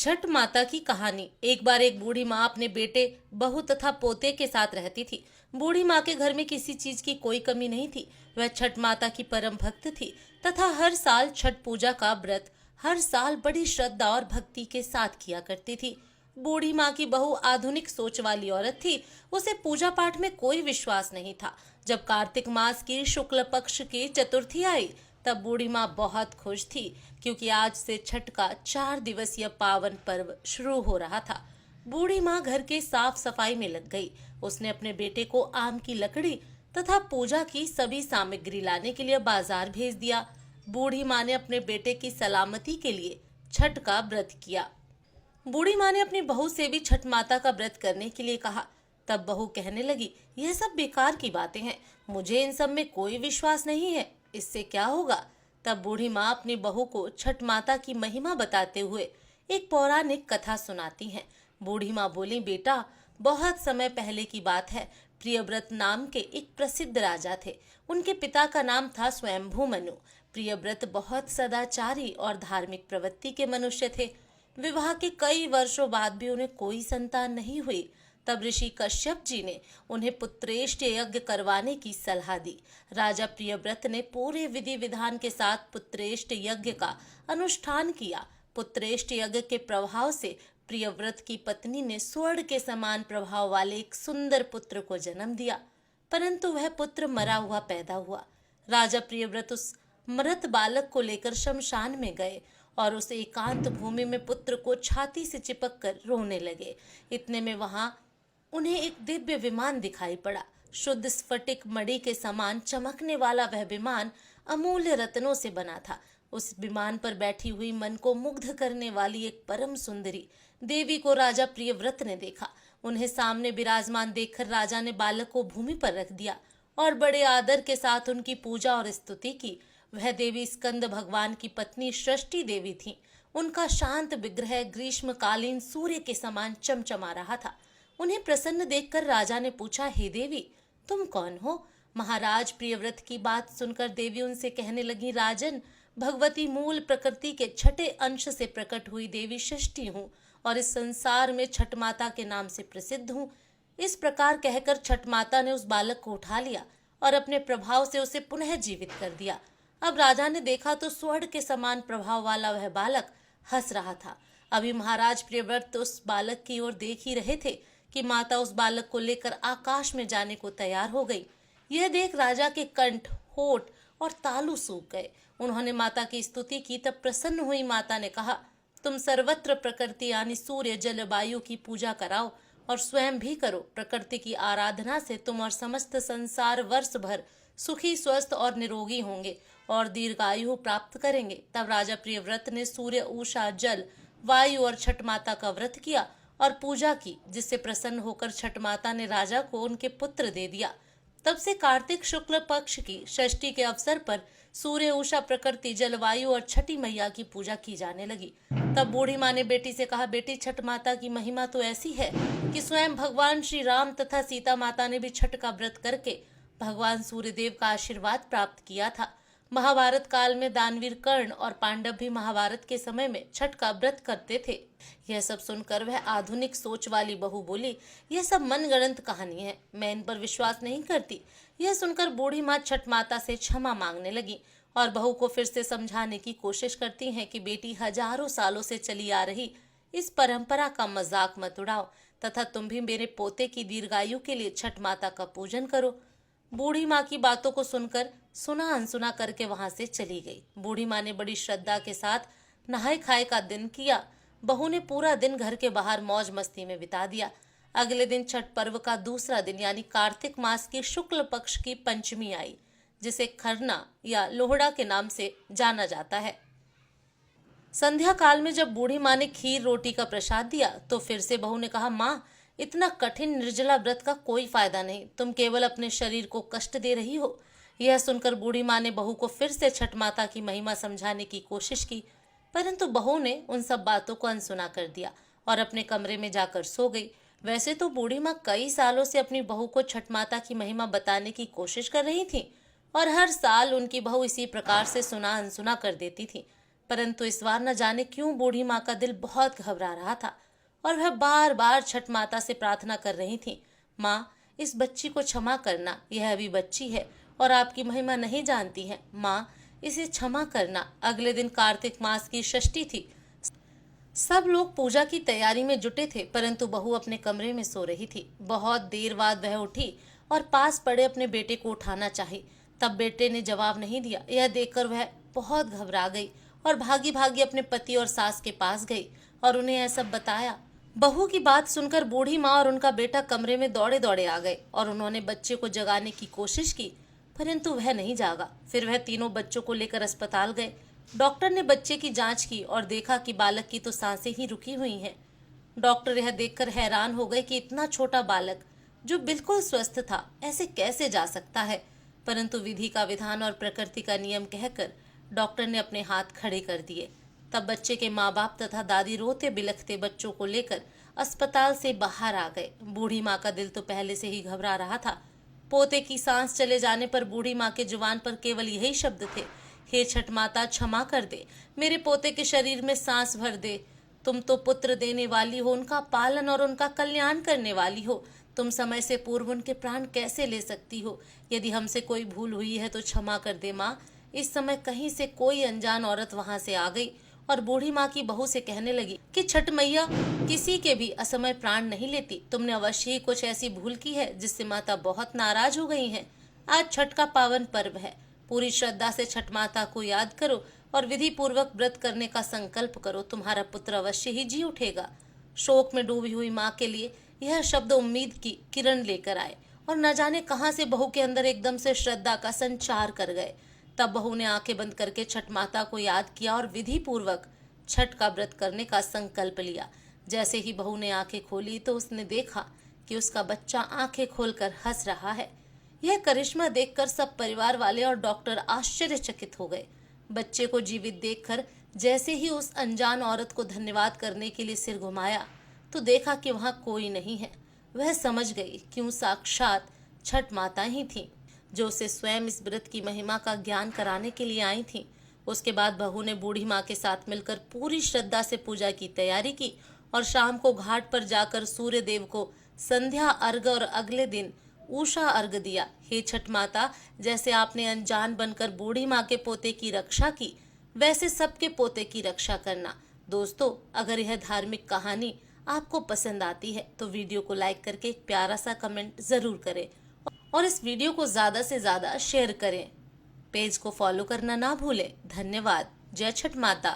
छठ माता की कहानी। एक बार एक बूढ़ी माँ अपने बेटे, बहू तथा पोते के साथ रहती थी। बूढ़ी माँ के घर में किसी चीज की कोई कमी नहीं थी। वह छठ माता की परम भक्त थी तथा हर साल छठ पूजा का व्रत हर साल बड़ी श्रद्धा और भक्ति के साथ किया करती थी। बूढ़ी माँ की बहू आधुनिक सोच वाली औरत थी। उसे पूजा पाठ में कोई विश्वास नहीं था। जब कार्तिक मास की शुक्ल पक्ष की चतुर्थी आई तब बूढ़ी माँ बहुत खुश थी, क्योंकि आज से छठ का 4 दिवसीय पावन पर्व शुरू हो रहा था। बूढ़ी माँ घर के साफ सफाई में लग गई। उसने अपने बेटे को आम की लकड़ी तथा पूजा की सभी सामग्री लाने के लिए बाजार भेज दिया। बूढ़ी माँ ने अपने बेटे की सलामती के लिए छठ का व्रत किया। बूढ़ी माँ ने अपनी बहू से भी छठ माता का व्रत करने के लिए कहा। तब बहू कहने लगी, यह सब बेकार की बातें हैं, मुझे इन सब में कोई विश्वास नहीं है, इससे क्या होगा। तब बूढ़ी माँ अपनी बहू को छठ माता की महिमा बताते हुए एक पौराणिक कथा सुनाती हैं। बूढ़ी माँ बोली, बेटा, बहुत समय पहले की बात है। प्रियव्रत नाम के एक प्रसिद्ध राजा थे। उनके पिता का नाम था स्वयंभू मनु। प्रियव्रत बहुत सदाचारी और धार्मिक प्रवृत्ति के मनुष्य थे। विवाह के कई वर्षों बाद भी उन्हें कोई संतान नहीं हुई। तब ऋषि कश्यप जी ने उन्हें पुत्रेष्ट यज्ञ करवाने की सलाह दी। राजा प्रियव्रत ने पूरे विधि विधान के साथ पुत्रेष्ट यज्ञ का अनुष्ठान किया। पुत्रेष्ट यज्ञ के प्रभाव से प्रियव्रत की पत्नी ने स्वर्ण के समान प्रभाव वाले एक सुंदर पुत्र को जन्म दिया, परंतु वह पुत्र मरा हुआ पैदा हुआ। राजा प्रियव्रत उस मृत बालक को लेकर शमशान में गए और उस एकांत भूमि में पुत्र को छाती से चिपक कर रोने लगे। इतने में वहां उन्हें एक दिव्य विमान दिखाई पड़ा। शुद्ध स्फटिक मणि के समान चमकने वाला वह विमान अमूल्य रत्नों से बना था। उस विमान पर बैठी हुई मन को मुग्ध करने वाली एक परम सुंदरी देवी को राजा प्रियव्रत ने देखा। उन्हें सामने विराजमान देखकर राजा ने बालक को भूमि पर रख दिया और बड़े आदर के साथ उनकी पूजा और स्तुति की। वह देवी स्कंद भगवान की पत्नी सृष्टि देवी थी। उनका शांत विग्रह ग्रीष्मकालीन सूर्य के समान चमचमा रहा था। उन्हें प्रसन्न देखकर राजा ने पूछा, हे देवी, तुम कौन हो। महाराज प्रियव्रत की बात सुनकर देवी उनसे कहने लगी, राजन, भगवती मूल प्रकृति के छठे अंश से प्रकट हुई देवी सृष्टि हूँ और इस संसार में छठ माता के नाम से प्रसिद्ध हूँ। इस प्रकार कहकर छठ माता ने उस बालक को उठा लिया और अपने प्रभाव से उसे पुनः जीवित कर दिया। अब राजा ने देखा तो स्वर्ण के समान प्रभाव वाला वह बालक हंस रहा था। अभी महाराज प्रियव्रत उस बालक की ओर देख ही रहे थे कि माता उस बालक को लेकर आकाश में जाने को तैयार हो गई। यह देख राजा के कंठ, होठ और तालू सूख गए। उन्होंने माता की स्तुति की। तब प्रसन्न हुई माता ने कहा, तुम सर्वत्र प्रकृति यानी सूर्य, जल, वायु की पूजा कराओ और स्वयं भी करो। प्रकृति की आराधना से तुम और समस्त संसार वर्ष भर सुखी, स्वस्थ और निरोगी होंगे और दीर्घायु प्राप्त करेंगे। तब राजा प्रियव्रत ने सूर्य, उषा, जल, वायु और छठ माता का व्रत किया और पूजा की, जिससे प्रसन्न होकर छठ माता ने राजा को उनके पुत्र दे दिया। तब से कार्तिक शुक्ल पक्ष की षष्ठी के अवसर पर सूर्य, उषा, प्रकृति, जलवायु और छठी मैया की पूजा की जाने लगी। तब बूढ़ी माँ ने बेटी से कहा, बेटी, छठ माता की महिमा तो ऐसी है कि स्वयं भगवान श्री राम तथा सीता माता ने भी छठ का व्रत करके भगवान सूर्यदेव का आशीर्वाद प्राप्त किया था। महाभारत काल में दानवीर कर्ण और पांडव भी महाभारत के समय में छठ का व्रत करते थे। यह सब सुनकर वह आधुनिक सोच वाली बहू बोली, यह सब मनगढ़ंत कहानी है, मैं इन पर विश्वास नहीं करती। यह सुनकर बूढ़ी माँ छठ माता से क्षमा मांगने लगी और बहू को फिर से समझाने की कोशिश करती हैं कि बेटी, हजारों सालों से चली आ रही इस परंपरा का मजाक मत उड़ाओ तथा तुम भी मेरे पोते की दीर्घायु के लिए छठ माता का पूजन करो। बूढ़ी माँ की बातों को सुनकर सुना अनसुना करके वहां से चली गई। बूढ़ी माँ ने बड़ी श्रद्धा के साथ नहाए खाए का दिन किया। बहू ने पूरा दिन घर के बाहर मौज मस्ती में बिता दिया। अगले दिन छठ पर्व का दूसरा दिन यानी कार्तिक मास की शुक्ल पक्ष की पंचमी आई, जिसे खरना या लोहड़ा के नाम से जाना जाता है। संध्या काल में जब बूढ़ी माँ ने खीर रोटी का प्रसाद दिया तो फिर से बहू ने कहा, माँ, इतना कठिन निर्जला व्रत का कोई फायदा नहीं, तुम केवल अपने शरीर को कष्ट दे रही हो। यह सुनकर बूढ़ी माँ ने बहू को फिर से छठ माता की महिमा समझाने की कोशिश की, परंतु बहू ने उन सब बातों को अनसुना कर दिया और अपने कमरे में जाकर सो गई। वैसे तो बूढ़ी माँ कई सालों से अपनी बहू को छठ माता की महिमा बताने की कोशिश कर रही थी और हर साल उनकी बहू इसी प्रकार से सुना अनसुना कर देती थी, परंतु इस बार न जाने क्यों बूढ़ी माँ का दिल बहुत घबरा रहा था और वह बार बार छठ माता से प्रार्थना कर रही थी, माँ इस बच्ची को क्षमा करना, यह अभी बच्ची है और आपकी महिमा नहीं जानती है। माँ इसे क्षमा करना। अगले दिन कार्तिक मास की षष्ठी थी। सब लोग पूजा की तैयारी में जुटे थे, परंतु बहू अपने कमरे में सो रही थी। बहुत देर बाद वह उठी और पास पड़े अपने बेटे को उठाना चाही। तब बेटे ने जवाब नहीं दिया। यह देखकर वह बहुत घबरा गई और भागी भागी अपने पति और सास के पास गई और उन्हें यह सब बताया। बहू की बात सुनकर बूढ़ी माँ और उनका बेटा कमरे में दौड़े दौड़े आ गए और उन्होंने बच्चे को जगाने की कोशिश की, परंतु वह नहीं जागा। फिर वह तीनों बच्चों को लेकर अस्पताल गए। डॉक्टर ने बच्चे की जांच की और देखा कि बालक की तो सांसें ही रुकी हुई हैं। डॉक्टर यह देखकर हैरान हो गए कि इतना छोटा बालक जो बिल्कुल स्वस्थ था ऐसे कैसे जा सकता है, परंतु विधि का विधान और प्रकृति का नियम कहकर डॉक्टर ने अपने हाथ खड़े कर दिए। तब बच्चे के माँ बाप तथा दादी रोते बिलखते बच्चों को लेकर अस्पताल से बाहर आ गए। बूढ़ी माँ का दिल तो पहले से ही घबरा रहा था। पोते की सांस चले जाने पर बूढ़ी माँ के जुबान पर केवल यही शब्द थे, हे छठ माता क्षमा कर दे, मेरे पोते के शरीर में सांस भर दे। तुम तो पुत्र देने वाली हो, उनका पालन और उनका कल्याण करने वाली हो। तुम समय से पूर्व उनके प्राण कैसे ले सकती हो? यदि हमसे कोई भूल हुई है तो क्षमा कर दे माँ। इस समय कहीं से कोई अनजान औरत वहां से आ गई और बूढ़ी माँ की बहू से कहने लगी कि छठ मैया किसी के भी असमय प्राण नहीं लेती। तुमने अवश्य ही कुछ ऐसी भूल की है जिससे माता बहुत नाराज हो गई हैं। आज छठ का पावन पर्व है। पूरी श्रद्धा से छठ माता को याद करो और विधि पूर्वक व्रत करने का संकल्प करो। तुम्हारा पुत्र अवश्य ही जी उठेगा। शोक में डूबी हुई माँ के लिए यह शब्द उम्मीद की किरण लेकर आए और न जाने कहां से बहू के अंदर एकदम से श्रद्धा का संचार कर गए। तब बहू ने आंखें बंद करके छठ माता को याद किया और विधि पूर्वक छठ का व्रत करने का संकल्प लिया। जैसे ही बहू ने आंखें खोली तो उसने देखा कि उसका बच्चा आंखें खोलकर हंस रहा है। यह करिश्मा देखकर सब परिवार वाले और डॉक्टर आश्चर्यचकित हो गए। बच्चे को जीवित देखकर जैसे ही उस अनजान औरत को धन्यवाद करने के लिए सिर घुमाया तो देखा कि वहां कोई नहीं है। वह समझ गई कि वो साक्षात छठ माता ही थी जो उसे स्वयं इस व्रत की महिमा का ज्ञान कराने के लिए आई थी। उसके बाद बहू ने बूढ़ी माँ के साथ मिलकर पूरी श्रद्धा से पूजा की तैयारी की और शाम को घाट पर जाकर सूर्य देव को संध्या अर्घ और अगले दिन उषा अर्घ दिया। हे छठ माता, जैसे आपने अनजान बनकर बूढ़ी माँ के पोते की रक्षा की, वैसे सबके पोते की रक्षा करना। दोस्तों, अगर यह धार्मिक कहानी आपको पसंद आती है तो वीडियो को लाइक करके एक प्यारा सा कमेंट जरूर करें और इस वीडियो को ज्यादा से ज्यादा शेयर करें। पेज को फॉलो करना ना भूलें। धन्यवाद। जय छठ माता।